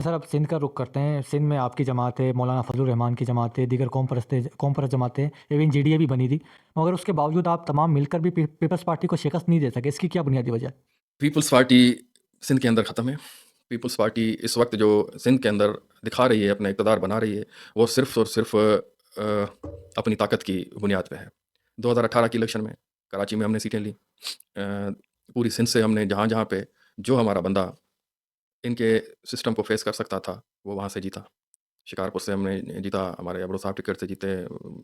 Sir अब सिंध का रुख करते हैं। सिंध में आपकी जमात है, मौलाना फजलुर रहमान की जमात है, दीगर कौम परस्त जमातें, इवन जीडीए भी बनी थी, मगर उसके बावजूद आप तमाम मिलकर भी पीपल्स पार्टी को शिकस्त नहीं दे सके। इसकी क्या बुनियादी वजह? पीपल्स पार्टी सिंध के अंदर ख़त्म है। पीपल्स पार्टी इस वक्त जो सिंध के अंदर दिखा रही है, अपना इक़्तिदार बना रही है, वो सिर्फ़ और सिर्फ़ अपनी ताकत की बुनियाद पे है। 2018 के इलेक्शन में कराची में हमने सीटें ली। पूरी सिंध से हमने जहाँ-जहाँ पे जो हमारा बंदा इनके सिस्टम को फ़ेस कर सकता था, वो वहाँ से जीता। शिकारपुर से हमने जीता, हमारे अब्रो साहब टिकट से जीते,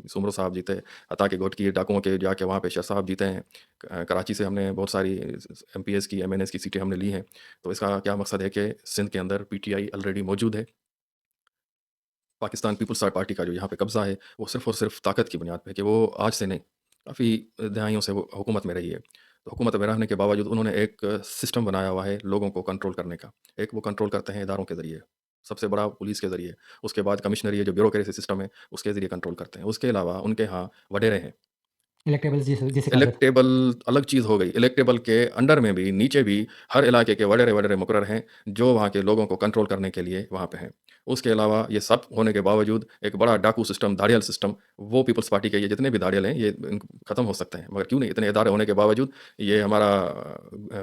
सुमरो साहब जीते, हता के घोटकी डाकुओं के जाके वहाँ पे शेर साहब जीते हैं। कराची से हमने बहुत सारी एमपीएस की, एमएनएस की सीटें हमने ली हैं। तो इसका क्या मकसद है कि सिंध के अंदर पीटीआई ऑलरेडी मौजूद है। पाकिस्तान पीपल्स पार्टी का जो यहाँ पे कब्ज़ा है, वो सिर्फ़ और सिर्फ़ ताकत की बुनियाद पे है कि वो आज से नहीं, काफ़ी दहाइयों से वो हुकूमत में रही है। तो हुकूमत में रहने के बावजूद उन्होंने एक सिस्टम बनाया हुआ है लोगों को कंट्रोल करने का। एक वो कंट्रोल करते हैं इदारों के ज़रिए, सबसे बड़ा पुलिस के ज़रिए, उसके बाद कमिश्नरी है जो ब्यूरोक्रेसी सिस्टम है, उसके ज़रिए कंट्रोल करते हैं। उसके अलावा उनके यहाँ वडेरे हैं। इलेक्टेबल्स जिसे जिसे कहा जाता इलेक्टेबल अलग चीज़ हो गई। इलेक्टेबल के अंडर में भी, नीचे भी हर इलाके के वडेरे-वडेरे मुकर्रर हैं, जो वहाँ के लोगों को कंट्रोल करने के लिए वहाँ पे हैं। उसके अलावा ये सब होने के बावजूद एक बड़ा डाकू सिस्टम, दाड़ियल सिस्टम, वो पीपल्स पार्टी के ये जितने भी दाड़ियल हैं, ये ख़त्म हो सकते हैं। मगर क्यों नहीं? इतने इदारे होने के बावजूद ये हमारा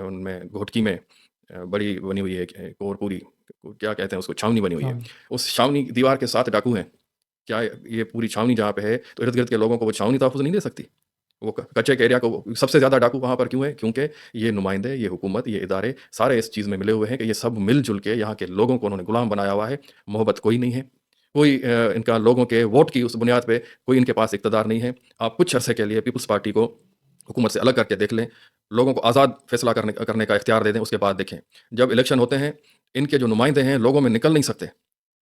उनमें घोटकी में बड़ी बनी हुई है एक और पूरी, क्या कहते हैं उसको, छावनी बनी हुई है। था। उस छावनी दीवार के 7 डाकू हैं। क्या ये पूरी छावनी जहाँ पे है, तो इर्द-गिर्द के लोगों को वो छावनी तहफ़्फ़ुज़ नहीं दे सकती? वो कच्चे के एरिया को सबसे ज़्यादा डाकू वहाँ पर क्यों है? क्योंकि ये नुमाइंदे, ये हुकूमत, ये इदारे सारे इस चीज़ में मिले हुए हैं कि ये सब मिल-जुल के यहाँ के लोगों को उन्होंने गुलाम बनाया हुआ है। मोहब्बत कोई नहीं है। कोई इनका लोगों के वोट की उस बुनियाद पे कोई इनके पास इक़्तिदार नहीं है। आप कुछ अरसे के लिए पीपल्स पार्टी को हुकूमत से अलग करके देख लें, लोगों को आज़ाद फ़ैसला करने का इख्तियार दे दें, उसके बाद देखें। जब इलेक्शन होते हैं, इनके जो नुमाइंदे हैं, लोगों में निकल नहीं सकते।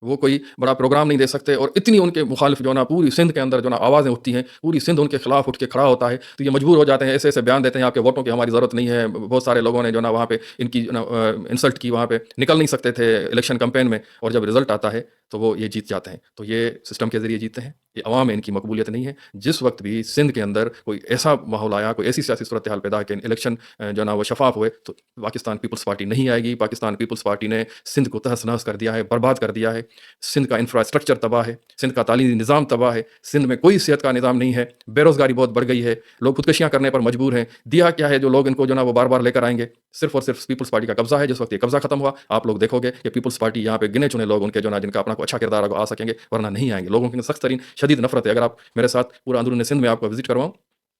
वो कोई बड़ा प्रोग्राम नहीं दे सकते और इतनी उनके मुखालिफ जो ना पूरी सिंध के अंदर जो ना आवाज़ें उठती हैं, पूरी सिंध उनके खिलाफ उठ के खड़ा होता है, तो ये मजबूर हो जाते हैं, ऐसे-ऐसे बयान देते हैं, आपके वोटों की हमारी ज़रूरत नहीं है। बहुत सारे लोगों ने जो ना वहाँ पे इनकी जो ना इंसल्ट की, वहाँ पे निकल नहीं सकते थे इलेक्शन कैंपेन में, और जब रिज़ल्ट आता है, तो वो ये जीत जाते हैं। तो ये सिस्टम के ज़रिए जीतते हैं, ये अवाम में इनकी मकबूलियत नहीं है। जिस वक़्त भी सिंध के अंदर कोई ऐसा माहौल आया, कोई ऐसी सियासी सूरत हाल पैदा है कि इलेक्शन जो ना वो शफ़ाफ़ हुए, तो पाकिस्तान पीपल्स पार्टी नहीं आएगी। पाकिस्तान पीपल्स पार्टी ने सिंध को तहस-नहस कर दिया है, बर्बाद कर दिया है। सिंध का इंफ्रास्ट्रक्चर तबाह है, सिंध का तालीमी निज़ाम तबाह है, सिंध में कोई सेहत का निज़ाम नहीं है, बेरोज़गारी बहुत बढ़ गई है, लोग खुदकुशियाँ करने पर मजबूर हैं। दिया क्या है जो लोग इनको जो ना वो बार-बार लेकर आएँगे? सिर्फ़ और सिर्फ़ पीपल्स पार्टी का कब्ज़ा है। जिस वक़्त ये कब्ज़ा खत्म हुआ, आप लोग देखोगे कि पीपल्स पार्टी यहाँ पे गिने-चुने लोग उनके जो ना जिनका अपना कोई अच्छा किरदार होगा आ सकेंगे, वरना नहीं आएँगे। लोगों की सख्त तरीन शदीद नफ़रत है। अगर आप मेरे साथ पूरा अंदरूनी सिंध में आपको विज़िट करवाऊँ,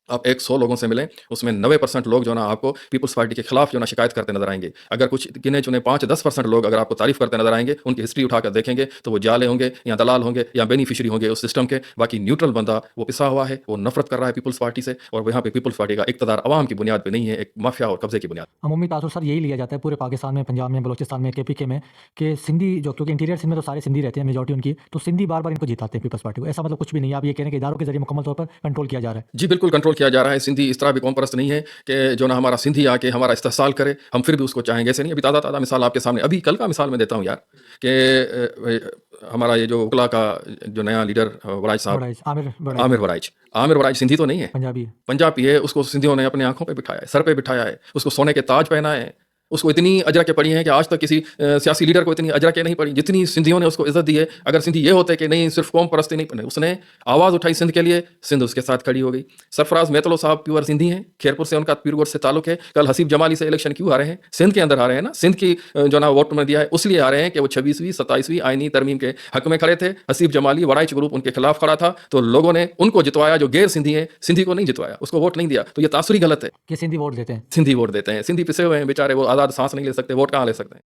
आप 100 लोगों से मिलें, उसमें 90% लोग जो ना आपको पीपल्स पार्टी के खिलाफ जो ना शिकायत करते नज़र आएँगे। अगर कुछ गिने-चुने 5-10% लोग अगर आपको तारीफ़ करते नज़र आएँगे, उनकी हिस्ट्री उठाकर देखेंगे, तो वो जाले होंगे या दलाल होंगे या बेनिफिशियरी होंगे उस सिस्टम के। बाकी न्यूट्रल बंदा वो पिसा हुआ है, वो नफ़रत कर रहा है पीपल्स पार्टी से, और यहाँ पे पीपल्स पार्टी का इक़्तिदार अवाम की बुनियाद पे नहीं है, एक माफ़िया और कब्ज़े की बुनियाद। अमूमी तासुर सर यही लिया जाता है पूरे पाकिस्तान में, पंजाब में, बलूचिस्तान में, केपीके में, कि सिंधी जो, क्योंकि इंटीरियर सिंध में तो सारे सिंधी रहते हैं मेजॉरिटी उनकी, तो सिंधी बार-बार इनको जिताते हैं पीपल्स पार्टी को। ऐसा मतलब कुछ भी नहीं है, आप ये कह रहे हैं कि इदारों के ज़रिए मुकम्मल तौर पर कंट्रोल किया जा रहा है। जी, बिल्कुल कंट्रोल किया जा रहा है। सिंधी इस तरह भी कौम परस्त नहीं है कि जो ना हमारा सिंधी आके हमारा इस्तेहसाल करे, हम फिर भी उसको चाहेंगे, ऐसे नहीं। अभी ताज़ा-ताज़ा मिसाल आपके सामने, अभी कल का मिसाल मैं देता हूँ यार, कि हमारा ये जो उकला का जो नया लीडर वड़ाइच साहब, बड़ाइच, आमिर बड़ाइच आमिर वड़ाइच। आमिर वड़ाइच सिंधी तो नहीं है, पंजाबी है। पंजाबी है। उसको सिंधियों ने अपनी आँखों पे बिठाया है, सर पे बिठाया है, उसको सोने के ताज पहनाए हैं, उसको इतनी अजरकें पड़ी हैं कि आज तक किसी सियासी लीडर को इतनी अजरकें नहीं पड़ी जितनी सिंधियों ने उसको इज़्ज़त दी है। अगर सिंधी ये होते कि नहीं सिर्फ कौम परस्ती नहीं, उसने आवाज़ उठाई सिंध के लिए, सिंध उसके साथ खड़ी हो गई। सरफराज मेतलो साहब प्योर सिंधी हैं, खैरपुर से उनका पीरगोट से ताल्लुक है। कल हसीब जमाली से इलेक्शन क्यों आ रहे हैं? सिंध के अंदर आ रहे हैं ना, सिंध की जो ना वोट में दिया है, उसलिए आ रहे हैं कि वो 26वीं 27वीं आईनी तरमीम के हक में खड़े थे। हसीब जमाली वड़ाइच ग्रुप उनके खिलाफ खड़ा था, तो लोगों ने उनको जितवाया, जो गैर सिंधी है, सिंधी को नहीं जितवाया, उसको वोट नहीं दिया। तो ये तासुरी गलत है। कि सिंधी वोट देते हैं। सिंधी वोट देते हैं, सिंधी पिसे हुए हैं बेचारे, वो आज़ाद सांस नहीं ले सकते, वोट कहाँ ले सकते हैं।